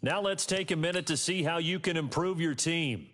Now let's take a minute to see how you can improve your team.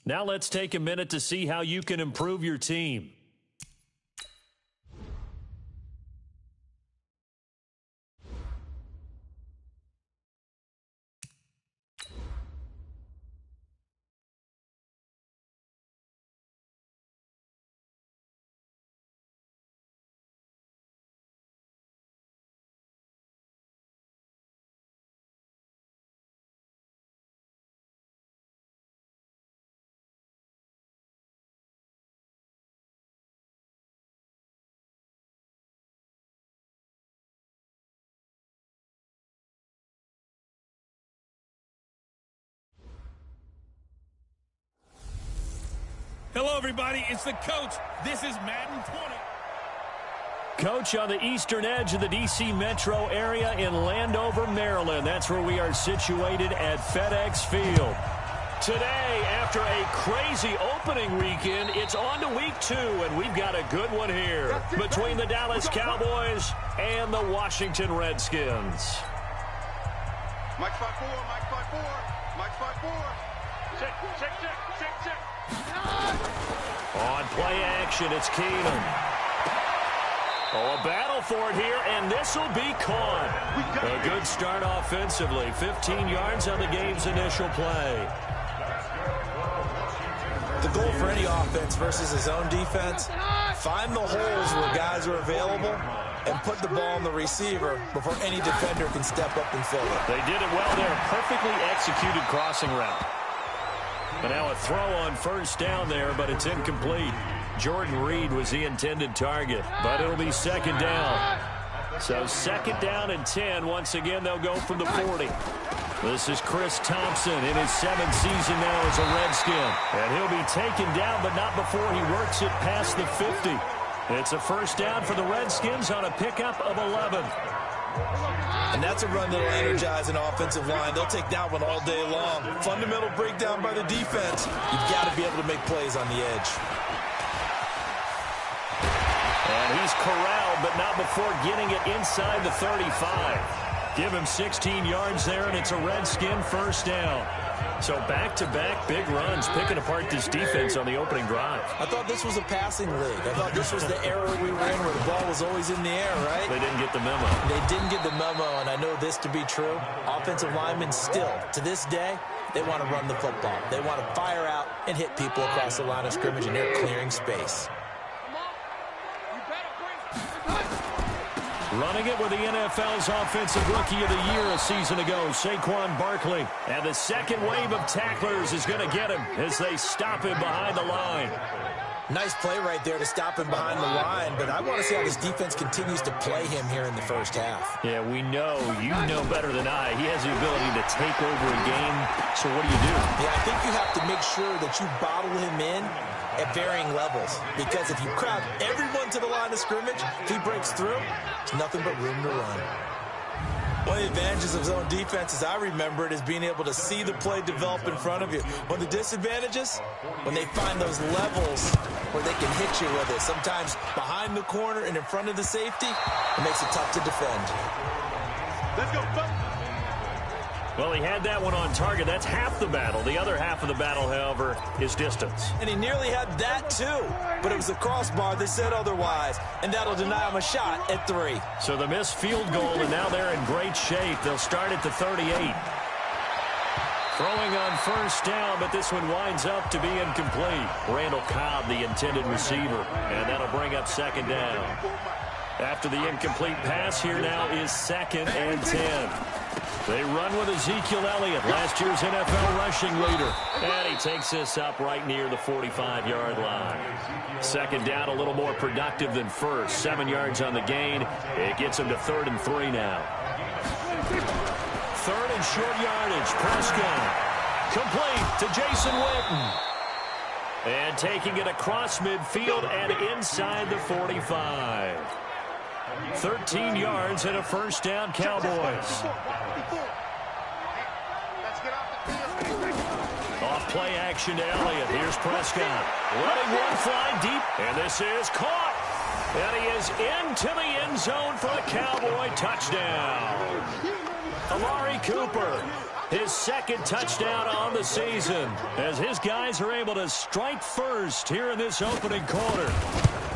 Now let's take a minute to see how you can improve your team. Hello, everybody. It's the coach. This is Madden 20. Coach, on the eastern edge of the D.C. metro area in Landover, Maryland. That's where we are situated at FedEx Field. Today, after a crazy opening weekend, it's on to week 2, and we've got a good one here between the Dallas Cowboys and the Washington Redskins. Mike 5-4, Mike 5-4, Mike 5-4. Check. On play action, it's Keenum. Oh, a battle for it here, and this will be caught. A good start offensively. 15 yards on the game's initial play. The goal for any offense versus his own defense, find the holes where guys are available and put the ball on the receiver before any defender can step up and fill it. They did it well there. Perfectly executed crossing route. And now a throw on first down there, but it's incomplete. Jordan Reed was the intended target, but it'll be second down. So second down and 10. Once again, they'll go from the 40. This is Chris Thompson in his 7th season now as a Redskin. And he'll be taken down, but not before he works it past the 50. It's a first down for the Redskins on a pickup of 11. And that's a run that'll energize an offensive line. They'll take that one all day long. Fundamental breakdown by the defense. You've got to be able to make plays on the edge. And he's corralled, but not before getting it inside the 35. Give him 16 yards there, and it's a Redskin first down. So back-to-back big runs, picking apart this defense on the opening drive. I thought this was a passing league. I thought this was the era we were in where the ball was always in the air, right? They didn't get the memo. They didn't get the memo, and I know this to be true. Offensive linemen still, to this day, they want to run the football. They want to fire out and hit people across the line of scrimmage, and they're clearing space. Running it with the NFL's Offensive Rookie of the Year a season ago, Saquon Barkley. And the second wave of tacklers is going to get him as they stop him behind the line. Nice play right there to stop him behind the line, but I want to see how this defense continues to play him here in the first half. Yeah, we know. You know better than I. He has the ability to take over a game. So what do you do? Yeah, I think you have to make sure that you bottle him in at varying levels, because if you crowd everyone to the line of scrimmage, if he breaks through, there's nothing but room to run. One of the advantages of zone defense, as I remember it, is being able to see the play develop in front of you. One of the disadvantages, when they find those levels where they can hit you with it, sometimes behind the corner and in front of the safety, it makes it tough to defend. Let's go, folks. Well, he had that one on target. That's half the battle. The other half of the battle, however, is distance. And he nearly had that, too. But it was the crossbar that said otherwise, and that'll deny him a shot at 3. So the missed field goal, and now they're in great shape. They'll start at the 38. Throwing on first down, but this one winds up to be incomplete. Randall Cobb, the intended receiver, and that'll bring up second down. After the incomplete pass, here now is 2nd and 10. They run with Ezekiel Elliott, last year's NFL rushing leader. And he takes this up right near the 45-yard line. 2nd down, a little more productive than first. 7 yards on the gain. It gets him to 3rd and 3 now. 3rd and short yardage. Prescott. Complete to Jason Witten. And taking it across midfield and inside the 45. 13 yards and a 1st down, Cowboys. Off play action to Elliott. Here's Prescott. Letting one fly deep. And this is caught. And he is into the end zone for a Cowboy touchdown. Amari Cooper, his 2nd touchdown on the season, as his guys are able to strike first here in this opening quarter.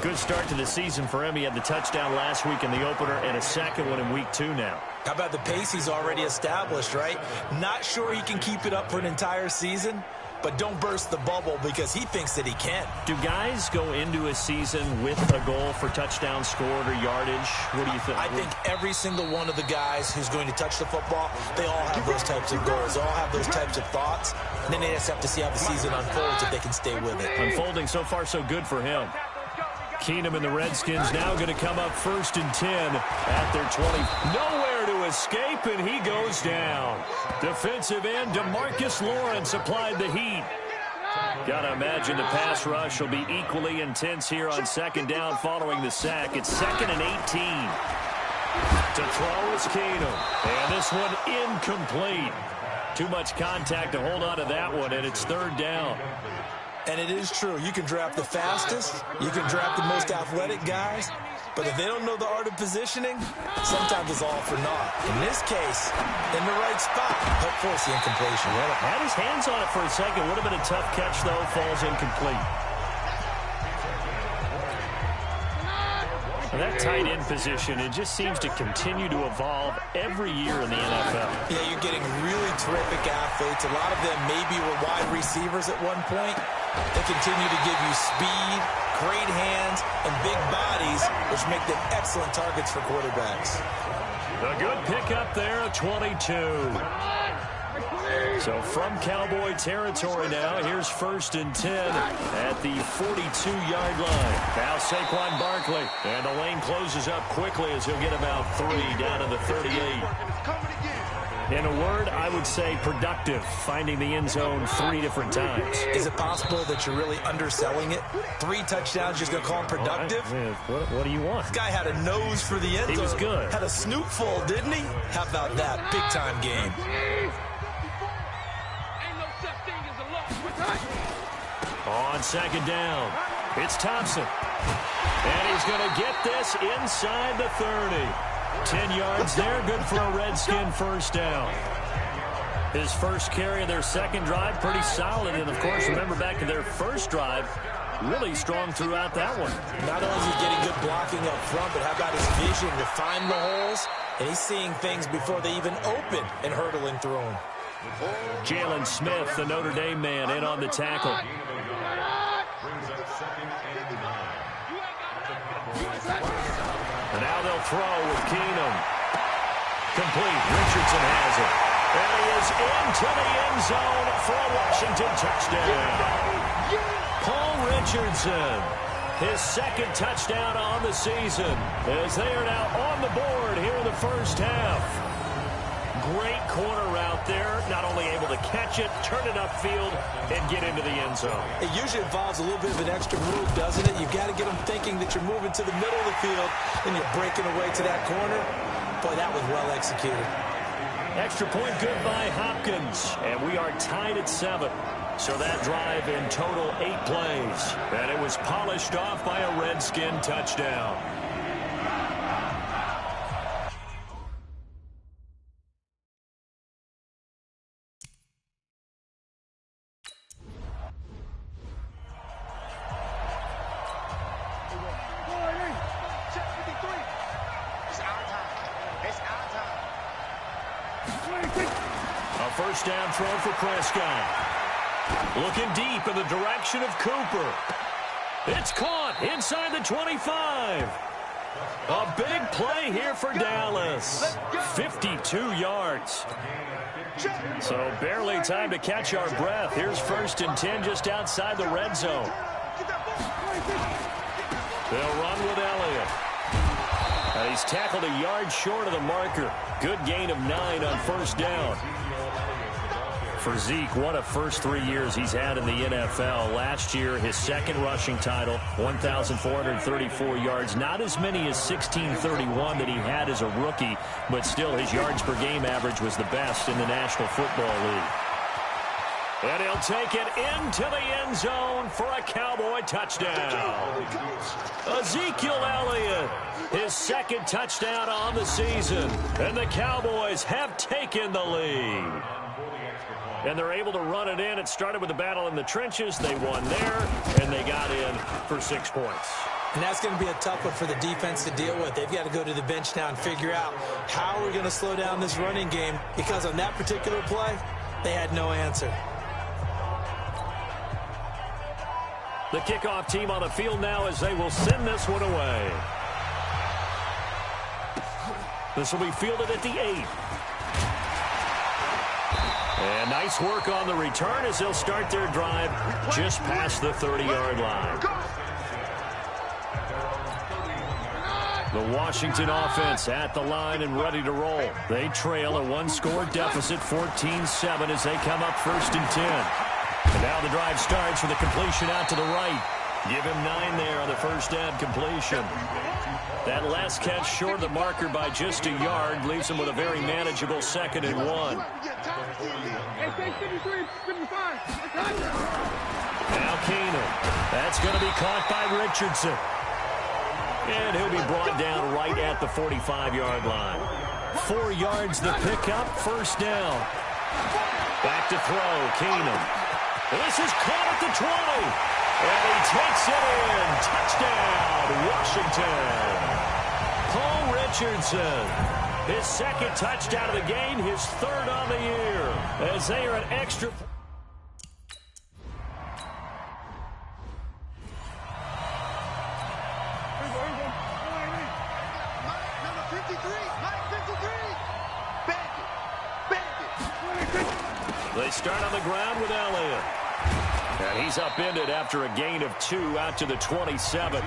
Good start to the season for him. He had the touchdown last week in the opener and a 2nd one in week 2 now. How about the pace he's already established, right? Not sure he can keep it up for an entire season, but don't burst the bubble because he thinks that he can. Do guys go into a season with a goal for touchdown scored or yardage? What do you think? I think every single one of the guys who's going to touch the football, they all have those types of goals. They all have those types of thoughts. And then they just have to see how the season unfolds if they can stay with it. Unfolding so far so good for him. Keenum and the Redskins now going to come up 1st and 10 at their 20. Nowhere to escape, and he goes down. Defensive end DeMarcus Lawrence applied the heat. Got to imagine the pass rush will be equally intense here on 2nd down following the sack. It's 2nd and 18. To throw is Keenum. And this one incomplete. Too much contact to hold on to that one, and it's 3rd down. And it is true. You can draft the fastest. You can draft the most athletic guys. But if they don't know the art of positioning, sometimes it's all for naught. In this case, in the right spot, help force the incompletion. Well, had his hands on it for a second. Would have been a tough catch, though. Falls incomplete. And that tight end position, it just seems to continue to evolve every year in the NFL. Yeah, you're getting really terrific athletes. A lot of them maybe were wide receivers at one point. They continue to give you speed, great hands, and big bodies, which make them excellent targets for quarterbacks. A good pickup there, a 22. So from Cowboy territory now, here's 1st and 10 at the 42-yard line. Now Saquon Barkley, and the lane closes up quickly as he'll get about 3 down to the 38. In a word, I would say productive, finding the end zone 3 different times. Is it possible that you're really underselling it? 3 touchdowns, just going to call him productive? What do you want? This guy had a nose for the end zone. He was good. Had a snoot full, didn't he? How about that? Big-time game. On 2nd down, it's Thompson. And he's going to get this inside the 30. 10 yards there, good for a Redskin 1st down. His first carry of their 2nd drive, pretty solid. And, of course, remember back to their 1st drive, really strong throughout that one. Not only is he getting good blocking up front, but how about his vision to find the holes? And he's seeing things before they even open and hurtling through them. Jalen Smith, the Notre Dame man, in on the tackle. And now they'll throw with Keenum. Complete. Richardson has it. And he is into the end zone for a Washington touchdown. Paul Richardson, his 2nd touchdown on the season, as they are now on the board here in the 1st half. Great corner route there, not only able to catch it, turn it upfield, and get into the end zone. It usually involves a little bit of an extra move, doesn't it? You've got to get them thinking that you're moving to the middle of the field, and you're breaking away to that corner. Boy, that was well executed. Extra point good by Hopkins, and we are tied at 7. So that drive in total 8 plays, and it was polished off by a Redskin touchdown. First down throw for Prescott. Looking deep in the direction of Cooper. It's caught inside the 25. A big play here for Dallas. 52 yards. So barely time to catch our breath. Here's 1st and 10 just outside the red zone. They'll run with Elliott. And he's tackled a yard short of the marker. Good gain of 9 on 1st down. For Zeke, what a first 3 years he's had in the NFL. Last year, his 2nd rushing title, 1,434 yards. Not as many as 1,631 that he had as a rookie, but still his yards per game average was the best in the National Football League. And he'll take it into the end zone for a Cowboy touchdown. Ezekiel Elliott, his 2nd touchdown on the season. And the Cowboys have taken the lead. And they're able to run it in. It started with a battle in the trenches. They won there, and they got in for 6 points. And that's going to be a tough one for the defense to deal with. They've got to go to the bench now and figure out how we're going to slow down this running game, because on that particular play, they had no answer. The kickoff team on the field now as they will send this one away. This will be fielded at the 8. And nice work on the return as they'll start their drive just past the 30-yard line. The Washington offense at the line and ready to roll. They trail a 1-score deficit, 14-7, as they come up 1st and 10. And now the drive starts with a completion out to the right. Give him 9 there on the first down completion. That last catch short of the marker by just a yard leaves him with a very manageable 2nd and 1. Now Keenum. That's going to be caught by Richardson. And he'll be brought down right at the 45-yard line. 4 yards the pickup, 1st down. Back to throw, Keenum. This is caught at the 20. And he takes it in. Touchdown, Washington. Paul Richardson. His 2nd touchdown of the game, his 3rd on the year. As they are an extra... They start on the ground with Elliott. And he's upended after a gain of 2 out to the 27.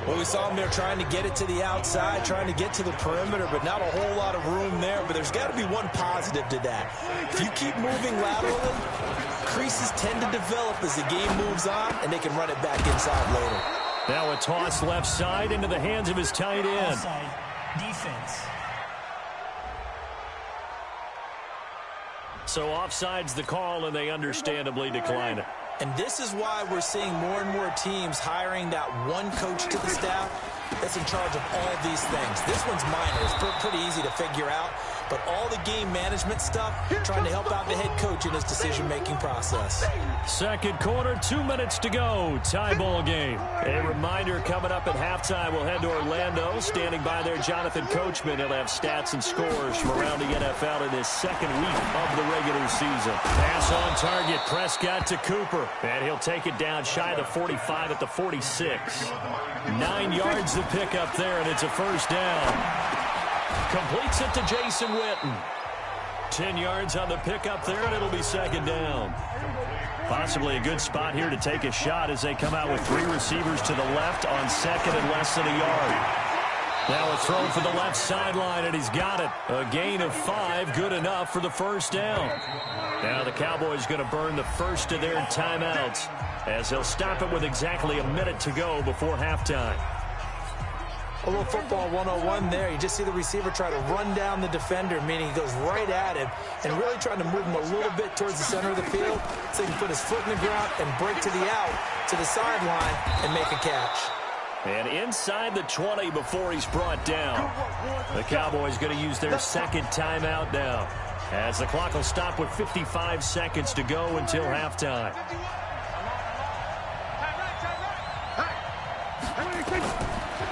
Well, we saw him there trying to get it to the outside, trying to get to the perimeter, but not a whole lot of room there. But there's got to be one positive to that. If you keep moving laterally, creases tend to develop as the game moves on, and they can run it back inside later. Now a toss left side into the hands of his tight end. Offside defense. So offside's the call, and they understandably decline it. And this is why we're seeing more and more teams hiring that one coach to the staff that's in charge of all these things. This one's minor. It's pretty easy to figure out. But all the game management stuff, trying to help out the head coach in his decision-making process. 2nd quarter, 2 minutes to go. Tie ball game. A reminder coming up at halftime. We'll head to Orlando. Standing by there, Jonathan Coachman. He'll have stats and scores from around the NFL in his 2nd week of the regular season. Pass on target. Prescott to Cooper. And he'll take it down shy of the 45 at the 46. 9 yards to pick up there, and it's a 1st down. Completes it to Jason Witten. 10 yards on the pickup there, and it'll be 2nd down. Possibly a good spot here to take a shot as they come out with 3 receivers to the left on 2nd and less than a yard. Now a throw for the left sideline, and he's got it. A gain of 5, good enough for the 1st down. Now the Cowboys going to burn the first of their timeouts as they'll stop it with exactly a minute to go before halftime. A little football 101 there. You just see the receiver try to run down the defender, meaning he goes right at him and really trying to move him a little bit towards the center of the field so he can put his foot in the ground and break to the out, to the sideline, and make a catch. And inside the 20 before he's brought down. The Cowboys going to use their 2nd timeout now, as the clock will stop with 55 seconds to go until halftime.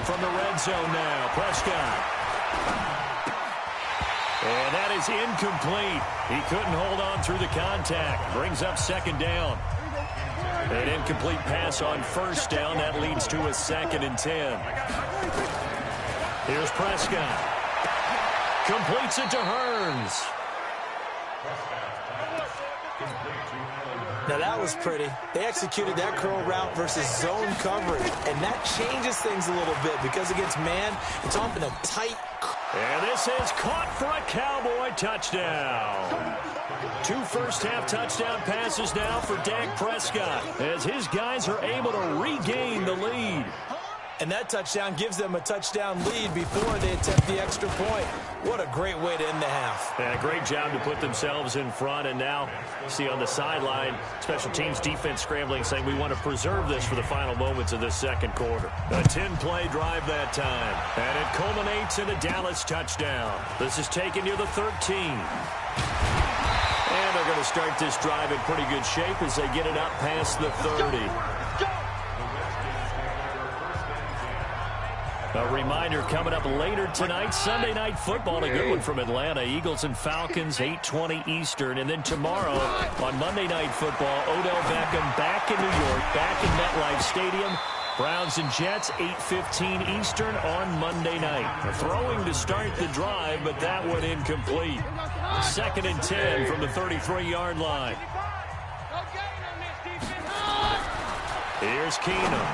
From the red zone now, Prescott. And that is incomplete. He couldn't hold on through the contact. Brings up 2nd down. An incomplete pass on first down. That leads to a 2nd and 10. Here's Prescott. Completes it to Hearns. Now that was pretty. They executed that curl route versus zone coverage, and that changes things a little bit because against man, it's often a tight. And this is caught for a Cowboy touchdown. 2 first-half touchdown passes now for Dak Prescott as his guys are able to regain the lead. And that touchdown gives them a touchdown lead before they attempt the extra point. What a great way to end the half. Yeah, great job to put themselves in front. And now, see on the sideline, special teams defense scrambling, saying we want to preserve this for the final moments of this second quarter. A 10-play drive that time. And it culminates in a Dallas touchdown. This is taken near the 13. And they're going to start this drive in pretty good shape as they get it up past the 30. A reminder coming up later tonight, Sunday Night Football, a good one from Atlanta. Eagles and Falcons, 8:20 Eastern. And then tomorrow on Monday Night Football, Odell Beckham back in New York, back in MetLife Stadium. Browns and Jets, 8:15 Eastern on Monday night. Throwing to start the drive, but that one incomplete. 2nd and 10 from the 33-yard line. Here's Keenum.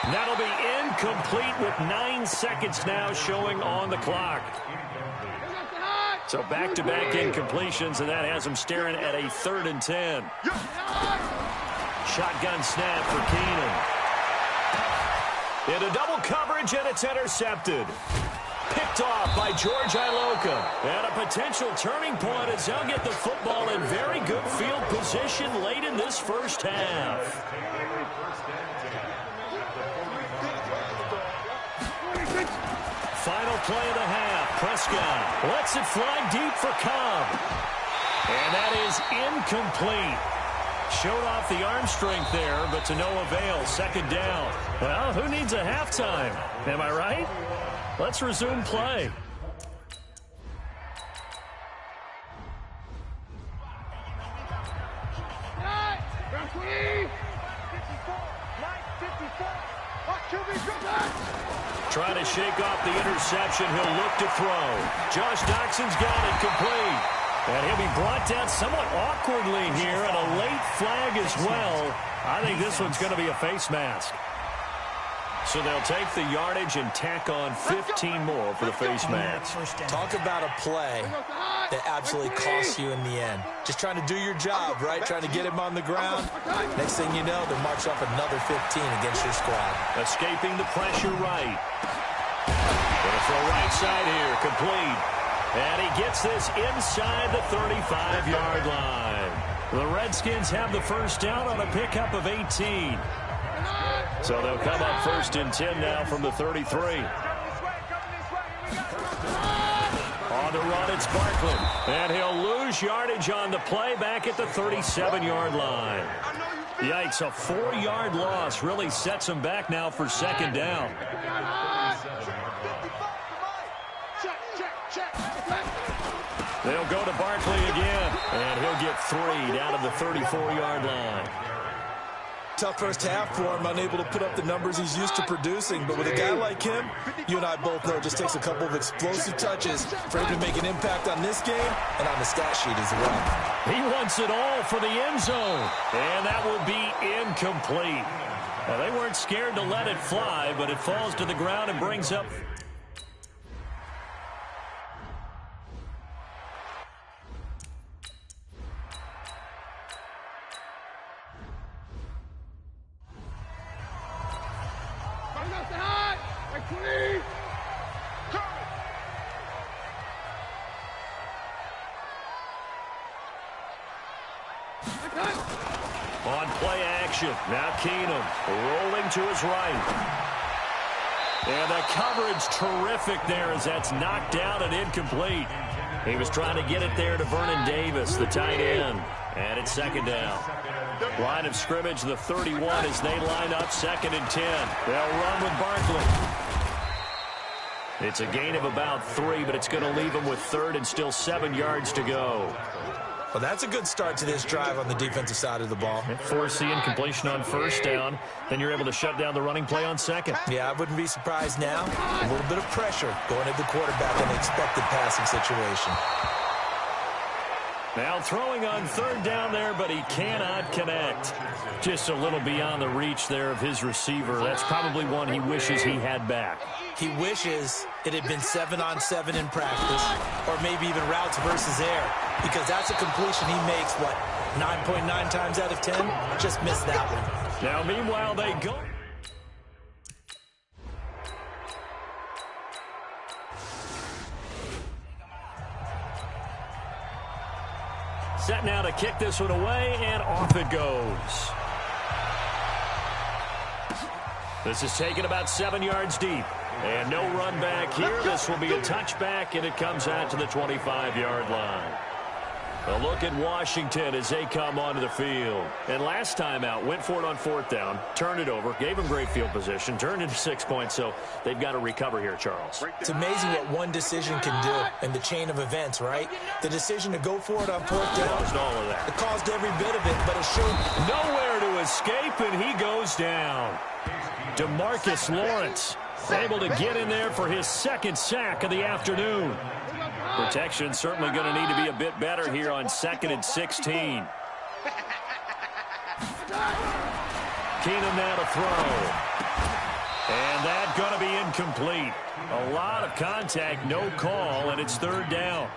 That'll be incomplete with 9 seconds now showing on the clock. So back-to-back incompletions, and that has them staring at a 3rd and 10. Shotgun snap for Keenum. Into double coverage, and it's intercepted. Picked off by George Iloka. And a potential turning point as they'll get the football in very good field position late in this first half. Final play of the half. Prescott lets it fly deep for Cobb. And that is incomplete. Showed off the arm strength there, but to no avail. 2nd down. Well, who needs a halftime? Am I right? Let's resume play. Trying to shake off the interception. He'll look to throw. Josh Doxson's got it complete. And he'll be brought down somewhat awkwardly here, and a late flag as well. I think this one's going to be a face mask. So they'll take the yardage and tack on 15 more for the face mask. Talk about a play that absolutely costs you in the end. Just trying to do your job, right? Trying to get him on the ground. Next thing you know, they'll march off another 15 against your squad. Escaping the pressure right. Gonna throw right side here, complete. And he gets this inside the 35-yard line. The Redskins have the first down on a pickup of 18. So they'll come up 1st and 10 now from the 33. On the run, it's Barkley. And he'll lose yardage on the play back at the 37-yard line. Yikes, a 4-yard loss really sets him back now for 2nd down. They'll go to Barkley again, and he'll get 3 down to the 34-yard line. Tough first half for him, unable to put up the numbers he's used to producing. But with a guy like him, you and I both know it just takes a couple of explosive touches for him to make an impact on this game and on the stat sheet as well. He wants it all for the end zone, and that will be incomplete. Well, they weren't scared to let it fly, but it falls to the ground and brings up... On play action, now Keenum rolling to his right. And the coverage terrific there as that's knocked down and incomplete. He was trying to get it there to Vernon Davis, the tight end. And it's 2nd down. Line of scrimmage, the 31 as they line up 2nd and 10. They'll run with Barkley. It's a gain of about 3, but it's going to leave them with 3rd and still 7 yards to go. Well, that's a good start to this drive on the defensive side of the ball. Force the incompletion on first down. Then you're able to shut down the running play on second. Yeah, I wouldn't be surprised now. A little bit of pressure going at the quarterback in an expected passing situation. Now throwing on third down there, but he cannot connect. Just a little beyond the reach there of his receiver. That's probably one he wishes he had back. He wishes it had been 7-on-7 in practice, or maybe even routes versus air, because that's a completion he makes, 9.9 times out of 10? Just missed that one. Now, meanwhile, they go. Set now to kick this one away, and off it goes. This is taken about 7 yards deep. And no run back here. This will be a touchback, and it comes out to the 25-yard line. A look at Washington as they come onto the field. And last time out, went for it on fourth down, turned it over, gave them great field position, turned into 6 points, so they've got to recover here, Charles. It's amazing what one decision can do in the chain of events, right? The decision to go for it on fourth down. Caused all of that. It caused every bit of it, but it showed nowhere to escape, and he goes down. DeMarcus Lawrence able to get in there for his second sack of the afternoon. Protection certainly going to need to be a bit better here on 2nd and 16. Keenum now to throw. And that's going to be incomplete. A lot of contact, no call, and it's third down.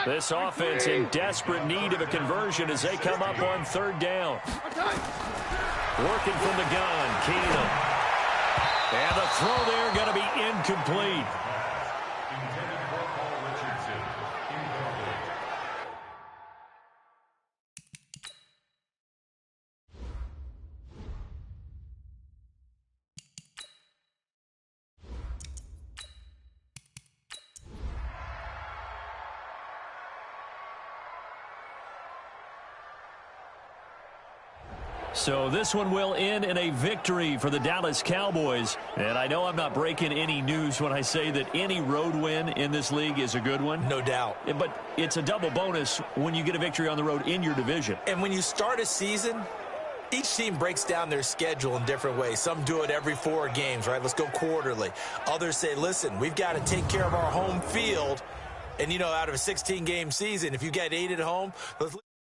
This offense in desperate need of a conversion as they come up on third down. Working from the gun, Keenum. And the throw there going to be incomplete. So this one will end in a victory for the Dallas Cowboys. And I know I'm not breaking any news when I say that any road win in this league is a good one. No doubt. But it's a double bonus when you get a victory on the road in your division. And when you start a season, each team breaks down their schedule in different ways. Some do it every 4 games, right? Let's go quarterly. Others say, listen, we've got to take care of our home field. And, out of a 16-game season, if you get 8 at home, let's